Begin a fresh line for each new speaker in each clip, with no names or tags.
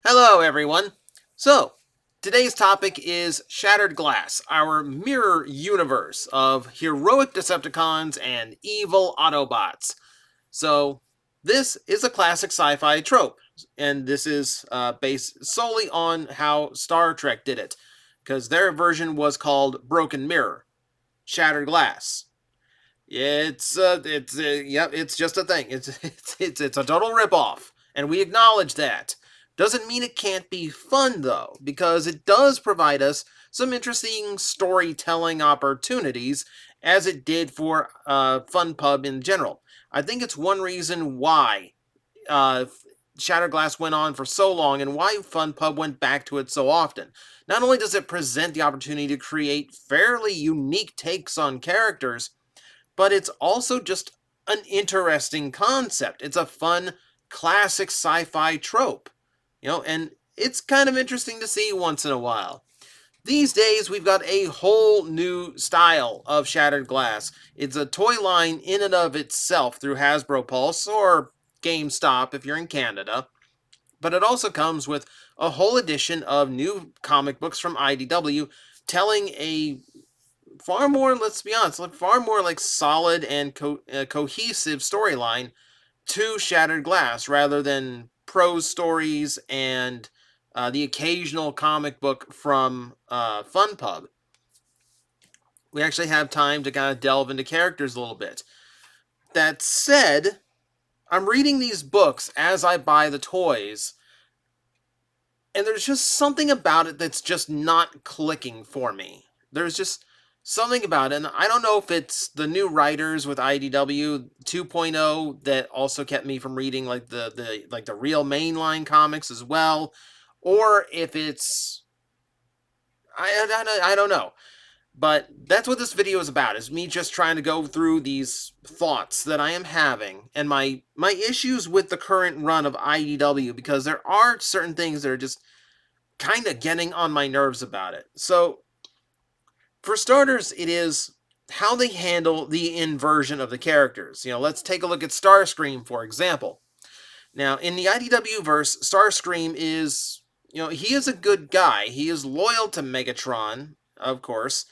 Hello, everyone. So, today's topic is Shattered Glass, our mirror universe of heroic Decepticons and evil Autobots. So, this is a classic sci fi trope, and this is based solely on how Star Trek did it, because their version was called Broken Mirror, Shattered Glass. It's just a thing. It's a total ripoff, and we acknowledge that. Doesn't mean it can't be fun though, because it does provide us some interesting storytelling opportunities, as it did for Fun Pub in general. I think it's one reason why uh, Shatterglass went on for so long and why Fun Pub went back to it so often. Not only does it present the opportunity to create fairly unique takes on characters, but it's also just an interesting concept. It's a fun, classic sci fi trope, and it's kind of interesting to see once in a while. These days, we've got a whole new style of Shattered Glass. It's a toy line in and of itself through Hasbro Pulse or GameStop if you're in Canada, but it also comes with a whole edition of new comic books from IDW telling a far more, let's be honest, far more like solid and cohesive storyline to Shattered Glass rather than prose stories and the occasional comic book from Fun Pub. We actually have time to kind of delve into characters a little bit. That said, I'm reading these books as I buy the toys, and there's just something about it that's just not clicking for me. There's just something about it, and I don't know if it's the new writers with IDW 2.0 that also kept me from reading like the real mainline comics as well, or if it's I don't know. But that's what this video is about, is me just trying to go through these thoughts that I am having and my issues with the current run of IDW, because there are certain things that are just kind of getting on my nerves about it. So, for starters, it is how they handle the inversion of the characters. Let's take a look at Starscream, for example. Now, in the IDW verse, Starscream is, he is a good guy. He is loyal to Megatron, of course.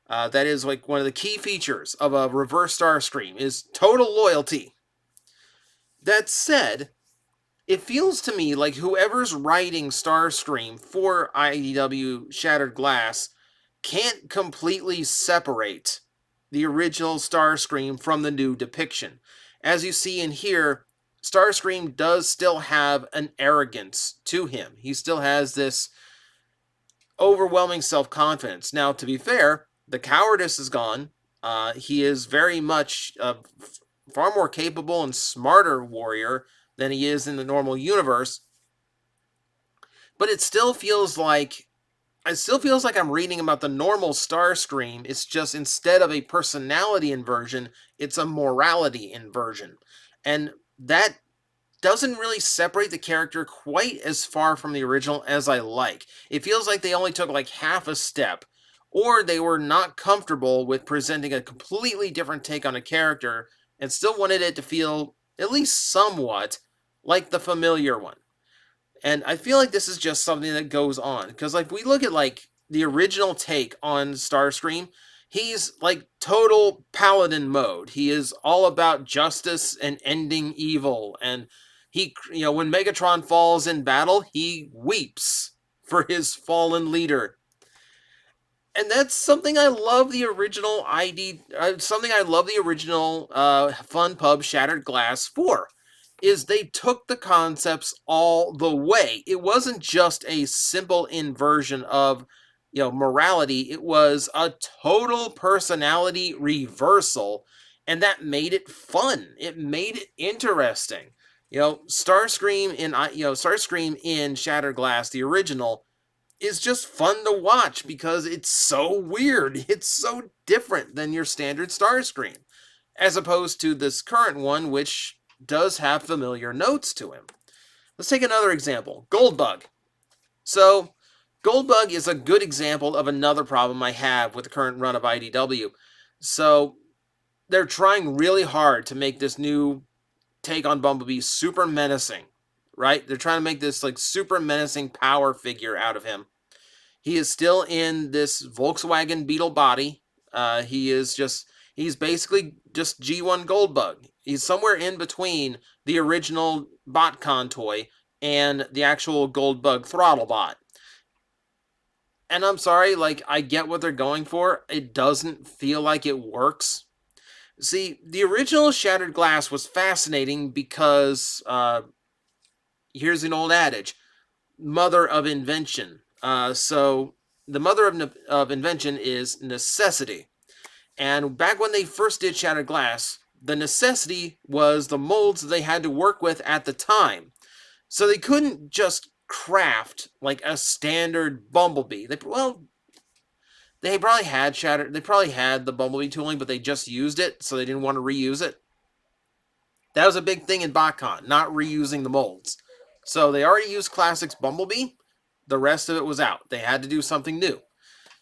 That is like one of the key features of a reverse Starscream is total loyalty. That said, it feels to me like whoever's writing Starscream for IDW Shattered Glass can't completely separate the original Starscream from the new depiction. As you see in here, Starscream does still have an arrogance to him. He still has this overwhelming self-confidence. Now, to be fair, the cowardice is gone. He is very much a far more capable and smarter warrior than he is in the normal universe. But it still feels like I'm reading about the normal Starscream. It's just, instead of a personality inversion, it's a morality inversion. And that doesn't really separate the character quite as far from the original as I like. It feels like they only took like half a step, or they were not comfortable with presenting a completely different take on a character and still wanted it to feel at least somewhat like the familiar one. And I feel like this is just something that goes on, because like we look at like the original take on Starscream, he's like total paladin mode. He is all about justice and ending evil, and he, when Megatron falls in battle, he weeps for his fallen leader. And that's something I love the original Fun Pub Shattered Glass for, is they took the concepts all the way. It wasn't just a simple inversion of, morality. It was a total personality reversal, and that made it fun. It made it interesting. Starscream in Shattered Glass, the original, is just fun to watch because it's so weird. It's so different than your standard Starscream, as opposed to this current one, which does have familiar notes to him. Let's take another example, Goldbug. So, Goldbug is a good example of another problem I have with the current run of IDW. So, they're trying really hard to make this new take on Bumblebee super menacing. right? They're trying to make this like super menacing power figure out of him. He is still in this Volkswagen Beetle body. He's basically just G1 Goldbug. He's somewhere in between the original BotCon toy and the actual Goldbug throttle bot. And I'm sorry, like, I get what they're going for. It doesn't feel like it works. See, the original Shattered Glass was fascinating because, here's an old adage, mother of invention. So the mother of invention is necessity. And back when they first did Shattered Glass, the necessity was the molds they had to work with at the time. So they couldn't just craft like a standard Bumblebee. They probably had They probably had the Bumblebee tooling, but they just used it, so they didn't want to reuse it. That was a big thing in BotCon, not reusing the molds. So they already used Classics Bumblebee. The rest of it was out. They had to do something new.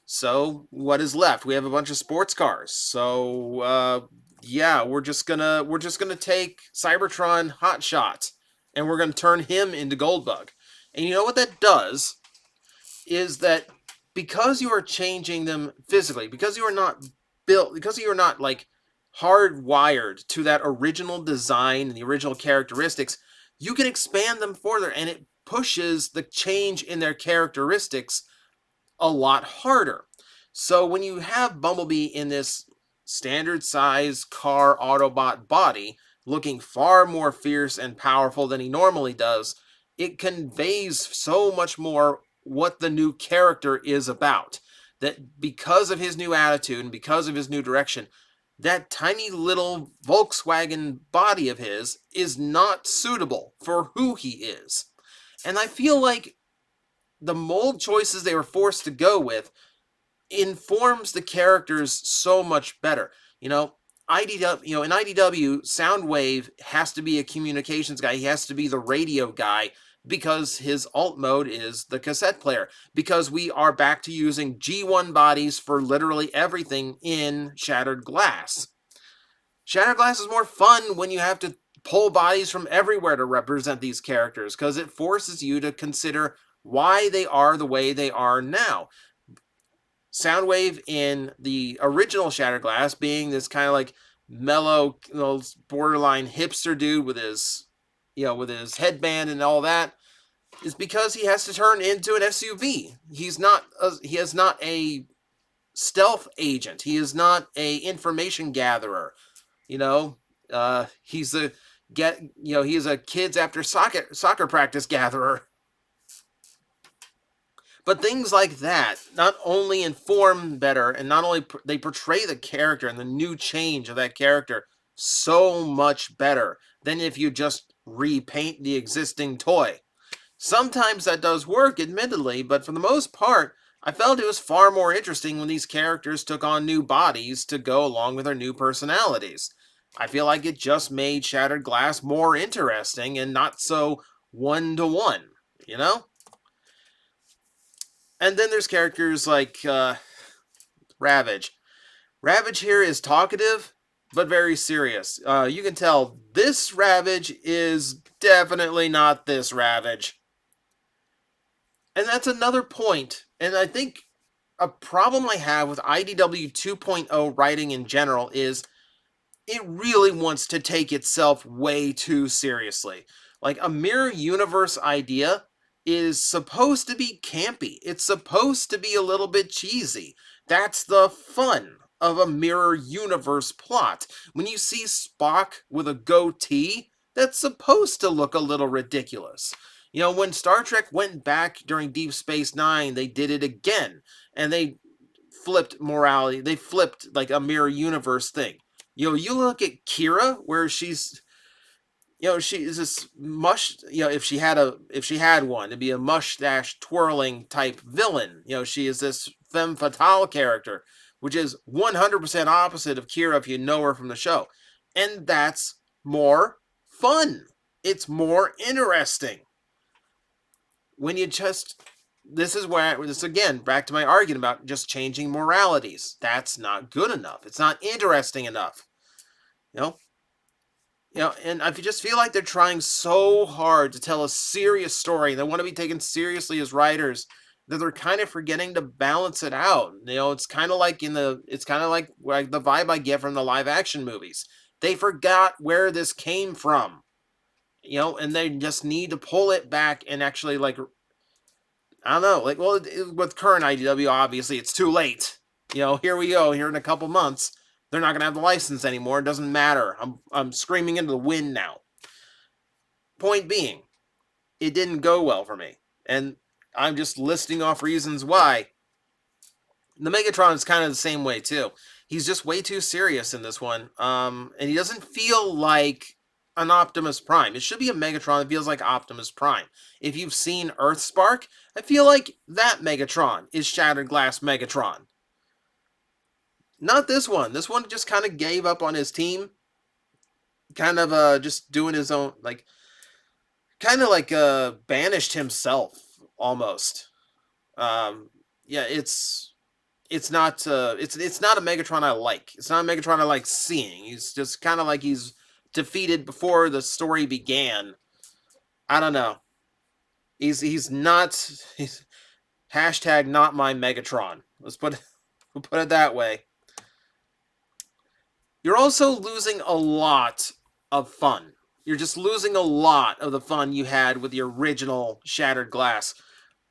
So what is left? We have a bunch of sports cars. So yeah, we're just gonna take Cybertron Hot Shot, and we're gonna turn him into Goldbug. And you know what that does is that because you are changing them physically, because you are not built, because you are not like hardwired to that original design and the original characteristics, you can expand them further, and it pushes the change in their characteristics a lot harder. So when you have Bumblebee in this standard size car Autobot body, looking far more fierce and powerful than he normally does, it conveys so much more what the new character is about. That because of his new attitude and because of his new direction, that tiny little Volkswagen body of his is not suitable for who he is. And I feel like the mold choices they were forced to go with informs the characters so much better. You know, in IDW, Soundwave has to be a communications guy. He has to be the radio guy because his alt mode is the cassette player. Because we are back to using G1 bodies for literally everything in Shattered Glass. Shattered Glass is more fun when you have to pull bodies from everywhere to represent these characters, because it forces you to consider why they are the way they are now. Soundwave in the original Shattered Glass being this kind of like mellow, borderline hipster dude with his, with his headband and all that, is because he has to turn into an SUV. He is not a stealth agent. He is not a information gatherer. He's a he's a kids after soccer practice gatherer. But things like that not only inform better, and not only they portray the character and the new change of that character so much better than if you just repaint the existing toy. Sometimes that does work, admittedly, but for the most part, I felt it was far more interesting when these characters took on new bodies to go along with their new personalities. I feel like it just made Shattered Glass more interesting and not so one-to-one, you know? And then there's characters like Ravage. Ravage here is talkative, but very serious. You can tell this Ravage is definitely not this Ravage. And that's another point. And I think a problem I have with IDW 2.0 writing in general is it really wants to take itself way too seriously. Like, a mirror universe idea is supposed to be campy. It's supposed to be a little bit cheesy. That's the fun of a mirror universe plot. When you see Spock with a goatee, that's supposed to look a little ridiculous. When Star Trek went back during Deep Space Nine, they did it again, and they flipped morality. They flipped like a mirror universe thing. You look at Kira, where she's this mush. If she had one, it'd be a mustache twirling type villain. She is this femme fatale character, which is 100% opposite of Kira if you know her from the show, and that's more fun. It's more interesting when you just. This is again back to my argument about just changing moralities. That's not good enough. It's not interesting enough. And I just feel like they're trying so hard to tell a serious story. They want to be taken seriously as writers that they're kind of forgetting to balance it out. It's kind of like like the vibe I get from the live action movies. They forgot where this came from, and they just need to pull it back and actually like I don't know, like with current IDW, obviously it's too late. Here we go. Here in a couple months, they're not gonna have the license anymore. It doesn't matter. I'm screaming into the wind now. Point being, it didn't go well for me, and I'm just listing off reasons why. The Megatron is kind of the same way too. He's just way too serious in this one, and he doesn't feel like an Optimus Prime. It should be a Megatron that feels like Optimus Prime. If you've seen Earthspark, I feel like that Megatron is Shattered Glass Megatron. Not this one. This one just kind of gave up on his team, kind of just doing his own, like kind of like banished himself almost. Yeah, it's not it's not a Megatron I like. It's not a Megatron I like seeing. He's just kind of like he's defeated before the story began. I don't know. He's not he's hashtag not my Megatron. We'll put it that way. You're also losing a lot of fun. You're just losing a lot of the fun you had with the original Shattered Glass.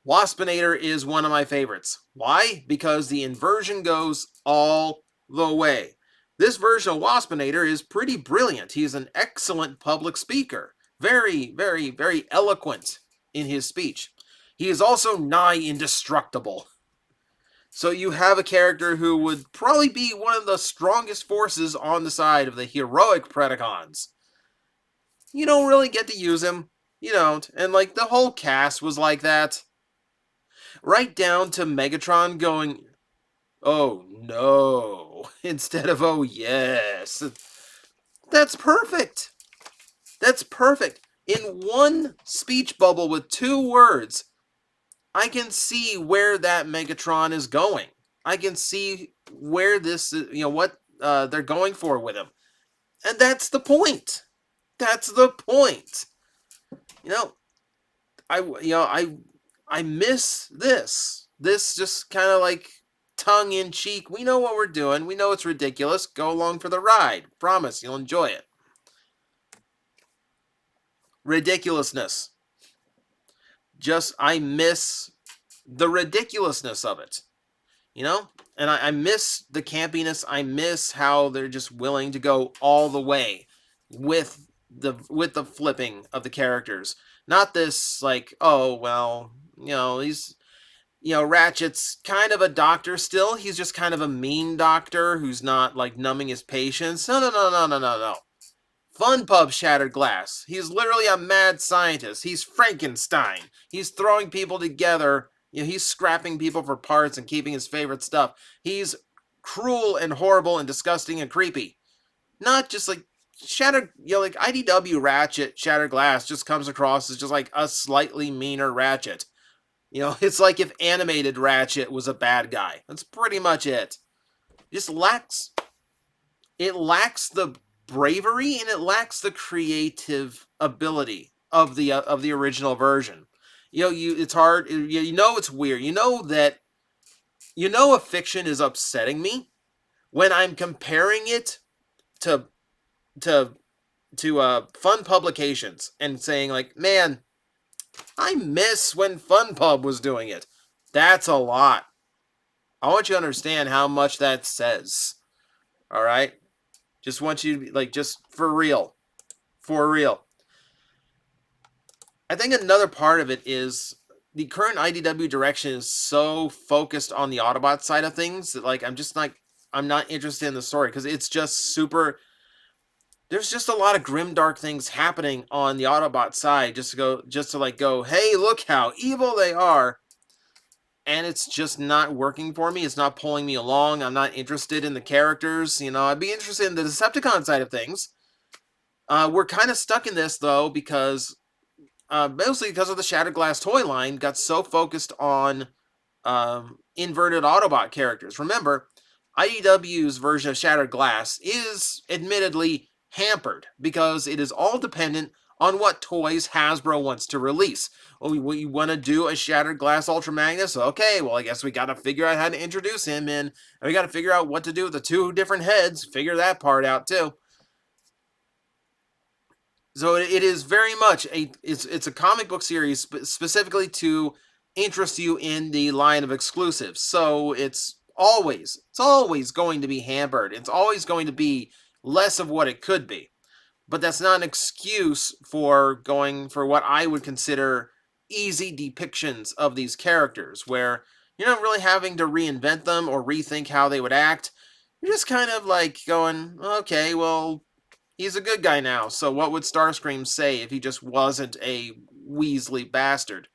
Waspinator is one of my favorites. Why? Because the inversion goes all the way. This version of Waspinator is pretty brilliant. He's an excellent public speaker. Very, very, very eloquent in his speech. He is also nigh indestructible. So you have a character who would probably be one of the strongest forces on the side of the heroic Predacons. You don't really get to use him. You don't. And like the whole cast was like that. Right down to Megatron going, "Oh no," instead of "Oh yes." That's perfect. That's perfect. In one speech bubble with 2 words, I can see where that Megatron is going. I can see where this, what they're going for with him. And that's the point. That's the point. You know, I miss this. This just kind of like tongue in cheek. We know what we're doing. We know it's ridiculous. Go along for the ride. Promise you'll enjoy it. Ridiculousness. Just I miss the ridiculousness of it. And I miss the campiness. I miss how they're just willing to go all the way with the flipping of the characters. Not this like, oh well, he's Ratchet's kind of a doctor still. He's just kind of a mean doctor who's not like numbing his patients. No. Fun Pub Shattered Glass. He's literally a mad scientist. He's Frankenstein. He's throwing people together. He's scrapping people for parts and keeping his favorite stuff. He's cruel and horrible and disgusting and creepy. Not just like Shattered, like IDW Ratchet, Shattered Glass just comes across as just like a slightly meaner Ratchet. It's like if animated Ratchet was a bad guy. That's pretty much it. It lacks the bravery and it lacks the creative ability of the original version. It's hard. It's weird. A fiction is upsetting me when I'm comparing it to fun publications and saying like, man, I miss when Fun Pub was doing it. That's a lot. I want you to understand how much that says. All right? Just want you to be like, just for real. For real. I think another part of it is the current IDW direction is so focused on the Autobot side of things that like I'm not interested in the story because it's just super. There's just a lot of grim dark things happening on the Autobot side just to go, hey, look how evil they are. And it's just not working for me. It's not pulling me along. I'm not interested in the characters. I'd be interested in the Decepticon side of things. We're kind of stuck in this though because mostly because of the Shattered Glass toy line got so focused on inverted Autobot characters. Remember, IDW's version of Shattered Glass is admittedly hampered because it is all dependent on what toys Hasbro wants to release. Oh, we want to do a Shattered Glass Ultra Magnus? Okay, well, I guess we got to figure out how to introduce him in, and we got to figure out what to do with the 2 different heads, figure that part out too. So it is very much it's a comic book series specifically to interest you in the line of exclusives. So it's always going to be hampered. It's always going to be less of what it could be. But that's not an excuse for going for what I would consider easy depictions of these characters, where you're not really having to reinvent them or rethink how they would act. You're just kind of like going, okay, well, he's a good guy now, so what would Starscream say if he just wasn't a Weasley bastard?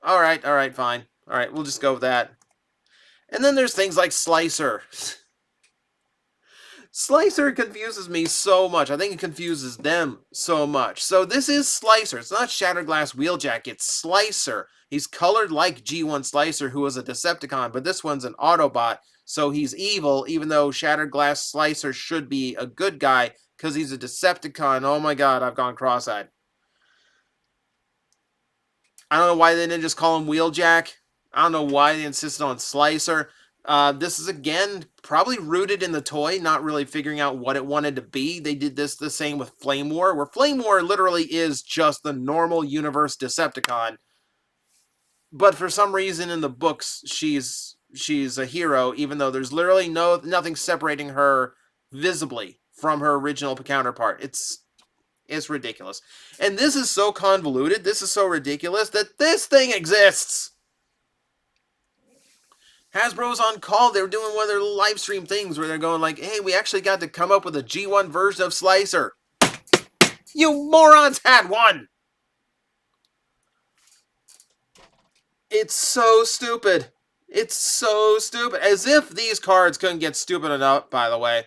Alright, fine. Alright, we'll just go with that. And then there's things like Slicer. Slicer confuses me so much. I think it confuses them so much. So this is Slicer. It's not Shattered Glass Wheeljack. It's Slicer. He's colored like G1 Slicer, who was a Decepticon, but this one's an Autobot, so he's evil, even though Shattered Glass Slicer should be a good guy, because he's a Decepticon. Oh my god, I've gone cross-eyed. I don't know why they didn't just call him Wheeljack. I don't know why they insisted on Slicer. This is, again, probably rooted in the toy, not really figuring out what it wanted to be. They did this the same with Flame War, where Flame War literally is just the normal universe Decepticon. But for some reason in the books, she's a hero, even though there's literally nothing separating her visibly from her original counterpart. It's ridiculous. And this is so convoluted, this is so ridiculous, that this thing exists! Hasbro's on call. They were doing one of their live stream things where they're going like, hey, we actually got to come up with a G1 version of Slicer. You morons had one! It's so stupid. It's so stupid. As if these cards couldn't get stupid enough, by the way.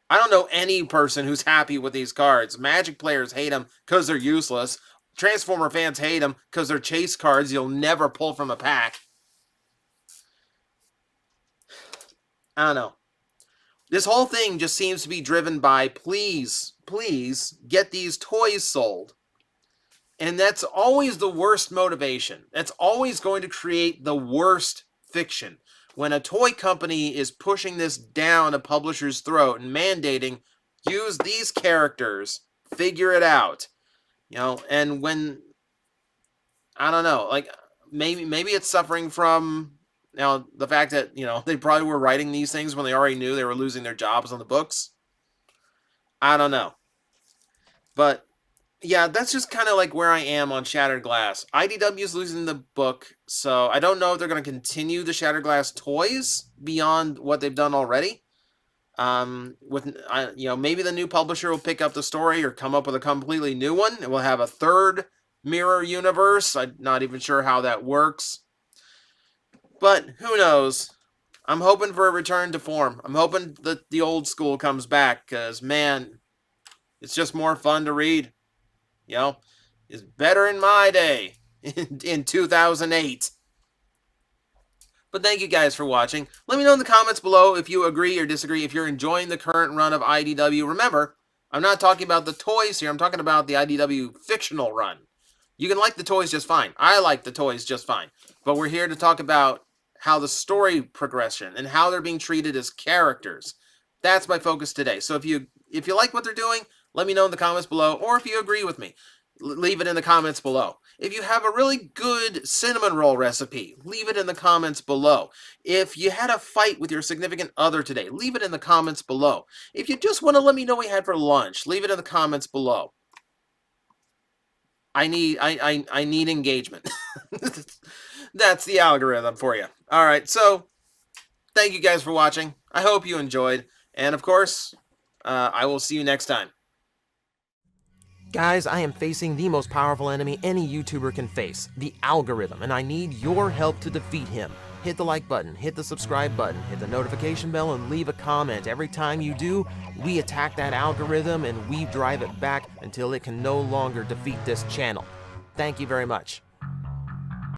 I don't know any person who's happy with these cards. Magic players hate them because they're useless. Transformer fans hate them because they're chase cards you'll never pull from a pack. I don't know. This whole thing just seems to be driven by, please, please, get these toys sold. And that's always the worst motivation. That's always going to create the worst fiction. When a toy company is pushing this down a publisher's throat and mandating, use these characters, figure it out. You know, and when, I don't know, like, maybe it's suffering from, now, the fact that, you know, they probably were writing these things when they already knew they were losing their jobs on the books. I don't know. But, yeah, that's just kind of like where I am on Shattered Glass. IDW is losing the book, so I don't know if they're going to continue the Shattered Glass toys beyond what they've done already. Maybe the new publisher will pick up the story or come up with a completely new one. And we'll have a third mirror universe. I'm not even sure how that works. But who knows? I'm hoping for a return to form. I'm hoping that the old school comes back, because, man, it's just more fun to read. You know, it's better in my day, in 2008. But thank you guys for watching. Let me know in the comments below if you agree or disagree, if you're enjoying the current run of IDW. Remember, I'm not talking about the toys here. I'm talking about the IDW fictional run. You can like the toys just fine. I like the toys just fine. But we're here to talk about how the story progression and how they're being treated as characters. That's my focus today. So if you like what they're doing, let me know in the comments below. Or if you agree with me, leave it in the comments below. If you have a really good cinnamon roll recipe, leave it in the comments below. If you had a fight with your significant other today, leave it in the comments below. If you just want to let me know what you had for lunch, leave it in the comments below. I need engagement. That's the algorithm for you. All right, so thank you guys for watching. I hope you enjoyed. And of course, I will see you next time. Guys, I am facing the most powerful enemy any YouTuber can face, the algorithm, and I need your help to defeat him. Hit the like button, hit the subscribe button, hit the notification bell, and leave a comment. Every time you do, we attack that algorithm and we drive it back until it can no longer defeat this channel. Thank you very much.